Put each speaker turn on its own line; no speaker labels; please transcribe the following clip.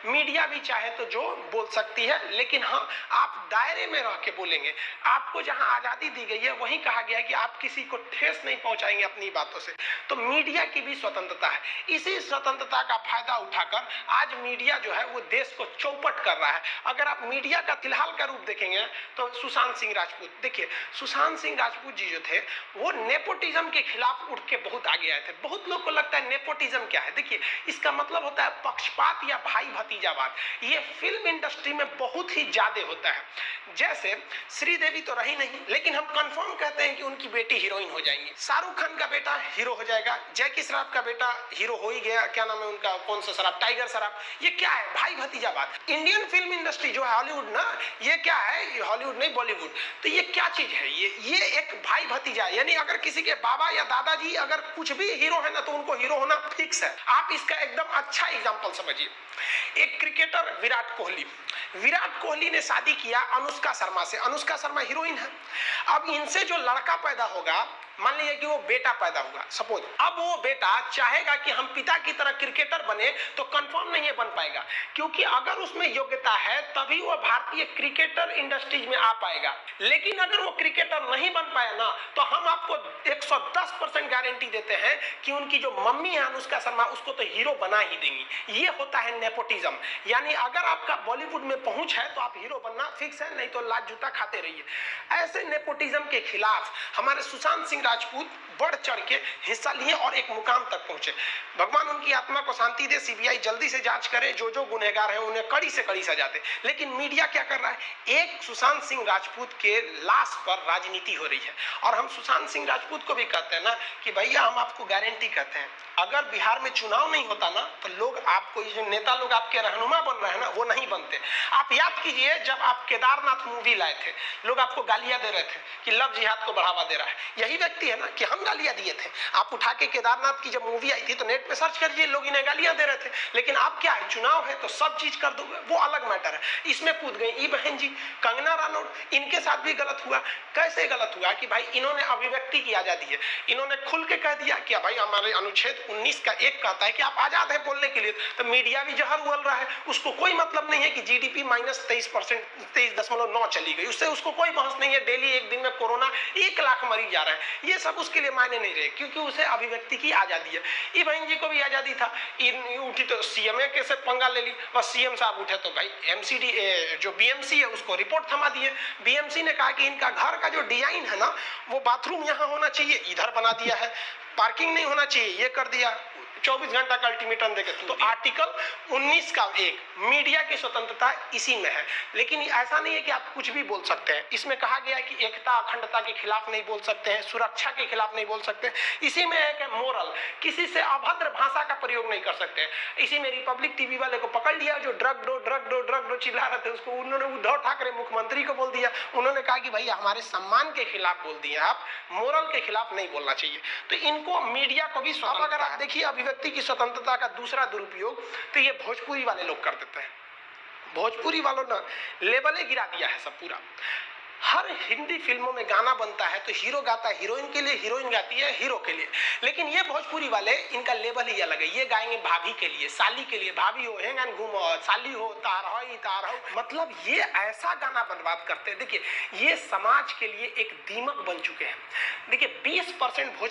Media भी चाहे तो जो बोल सकती है, लेकिन हाँ आप दायरे में रह के बोलेंगे। आपको जहां आजादी दी गई है वहीं कहा गया है कि आप किसी को ठेस नहीं पहुंचाएंगे अपनी बातों से। तो मीडिया की भी स्वतंत्रता है। इसी स्वतंत्रता का फायदा उठाकर आज मीडिया जो है वो देश को चौपट कर रहा है। अगर आप मीडिया का फिलहाल का रूप देखेंगे तो सुशांत सिंह राजपूत, देखिए सुशांत सिंह राजपूत जी जो थे वो नेपोटिज्म के खिलाफ उठ के बहुत आगे आए थे। बहुत लोग को लगता है नेपोटिज्म क्या है, देखिए इसका मतलब होता है पक्षपात या भाई भतीजावाद। ये फिल्म इंडस्ट्री में बहुत ही ज्यादा होता है। जैसे श्रीदेवी तो रही नहीं, लेकिन हम कंफर्म कहते हैं कि उनकी बेटी हीरोइन हो जाएंगी। शाहरुख खान का बेटा हीरो हो जाएगा, जैकी श्रॉफ का बेटा हीरो हो ही गया, क्या नाम है उनका, कौन सा श्रॉफ, टाइगर श्रॉफ। ये क्या है, भाई भतीजावाद। इंडियन फिल्म इंडस्ट्री जो है हॉलीवुड ना, ये क्या है, हॉलीवुड नहीं बॉलीवुड, तो ये क्या चीज है, ये एक भाई भतीजा। यानी अगर किसी के बाबा या दादाजी अगर कुछ भी हीरो है ना तो उनको हीरो होना फिक्स है। आप इसका एकदम अच्छा एग्जांपल समझिए। एक क्रिकेटर विराट कोहली ने शादी किया अनुष्का शर्मा से। अनुष्का शर्मा हीरोइन है। अब इनसे जो लड़का पैदा होगा, मान लीजिए कि वो बेटा पैदा हुआ सपोज, अब वो बेटा चाहेगा कि हम पिता की तरह क्रिकेटर बने, तो कंफर्म नहीं बन पाएगा, क्योंकि अगर उसमें योग्यता है तभी वो भारतीय क्रिकेटर इंडस्ट्रीज में आ पाएगा। लेकिन अगर वो क्रिकेटर नहीं बन पाया ना, तो हम आपको 110% गारंटी देते हैं कि उनकी जो मम्मी है अनुष्का शर्मा, उसको तो हीरो बना ही देंगी। ये होता है नेपोटिज्म। यानी अगर आपका बॉलीवुड में पहुंच है तो आप हीरो बनना फिक्स है, नहीं तो लात जूता खाते रहिए। ऐसे नेपोटिज्म के खिलाफ हमारे सुशांत सिंह राजपूत बढ़ चढ़ के हिस्सा लिए और एक मुकाम तक पहुंचे। भगवान उनकी आत्मा को शांति दे, सीबीआई जल्दी से जांच करे, जो जो गुनहगार हैं उन्हें कड़ी से कड़ी सजा दे। लेकिन मीडिया क्या कर रहा है, एक सुशांत सिंह राजपूत के लाश पर राजनीति हो रही है। और हम सुशांत सिंह राजपूत को भी कहते हैं ना कि भैया हम आपको गारंटी कहते हैं, अगर बिहार में चुनाव नहीं होता ना तो लोग आपको, ये जो नेता लोग आपके रहनुमा बन रहे हैं ना, वो नहीं बनते। आप याद कीजिए जब आप केदारनाथ मूवी लाए थे, लोग आपको गालियां दे रहे थे कि लव जिहाद को बढ़ावा दे रहा है। यही व्यक्ति है ना कि हम गालियां दिए थे। आप उठा के केदारनाथ की जब मूवी आई थी तो नेट पे सर्च करिए, लोग इन्हें गालियां दे रहे थे। लेकिन आप क्या है, चुनाव है तो सब चीज कर दोगे, वो अलग मैटर है। इसमें कूद गई ई बहन जी, कंगना रनौत, इनके साथ भी गलत हुआ। कैसे गलत हुआ कि भाई इन्होंने अभिव्यक्ति की आजादी है, इन्होंने खुल के कह दिया कि भाई हमारे अनुच्छेद 19 का 1 कहता है कि आप आजाद हैं बोलने के लिए। तो मीडिया भी जहर उगल रहा है, उसको कोई मतलब नहीं है कि जीडीपी -23%, 23.9 चली गई, उससे उसको कोई बहस नहीं है। डेली एक दिन में कोरोना 1 लाख मरीज जा रहे हैं, ये सब उसके लिए मायने नहीं रहे, क्योंकि उसे अभिव्यक्ति की आजादी है। ई बहन जी को भी आजादी था, उठी तो सीएमए के से पंगा ले ली, बस सीएम साहब उठे तो भाई एमसीडी जो बीएमसी है उसको रिपोर्ट थमा दिए। बीएमसी ने कहा कि इनका घर का जो डिजाइन है ना, वो बाथरूम यहाँ होना चाहिए, इधर बना दिया है, पार्किंग नहीं होना चाहिए, ये कर दिया, 24 घंटा का अल्टीमेटम देके। तो आर्टिकल 19 का 1 मीडिया की स्वतंत्रता इसी में है। लेकिन ऐसा नहीं है कि आप कुछ भी बोल सकते हैं। इसमें कहा गया है कि एकता अखंडता के खिलाफ नहीं बोल सकते हैं, सुरक्षा के खिलाफ नहीं बोल सकते। इसी में है कि मोरल, किसी से अभद्र भाषा का प्रयोग नहीं कर सकते। इसी में रिपब्लिक टीवी वाले को पकड़ लिया, जो ड्रग दो चिल्ला रहे थे, उसको उन्होंने उद्धव ठाकरे मुख्यमंत्री को बोल दिया। उन्होंने कहा कि भाई हमारे सम्मान के खिलाफ बोल दिए आप, मोरल के खिलाफ नहीं बोलना चाहिए। तो इनको मीडिया को भी स्वतंत्रता। अगर आप देखिए अभिव्यक्ति की स्वतंत्रता का दूसरा दुरुपयोग तो ये भोजपुरी वाले लोग कर देते हैं। भोजपुरी वालों ने लेबले गिरा दिया है सब पूरा। हर हिंदी फिल्मों में गाना बनता है तो हीरो गाता है हीरोइन के लिए, हीरोइन गाती है हीरो के लिए। लेकिन ये भोजपुरी वाले, इनका लेवल ही अलग है। ये गाएंगे भाभी के लिए, साली के लिए, भाभी हो हेंग एंड घूमो, साली हो तार हो, मतलब ये ऐसा गाना बर्बाद करते हैं। देखिए ये समाज के लिए एक दीमक बन चुके हैं। देखिए 20% भोज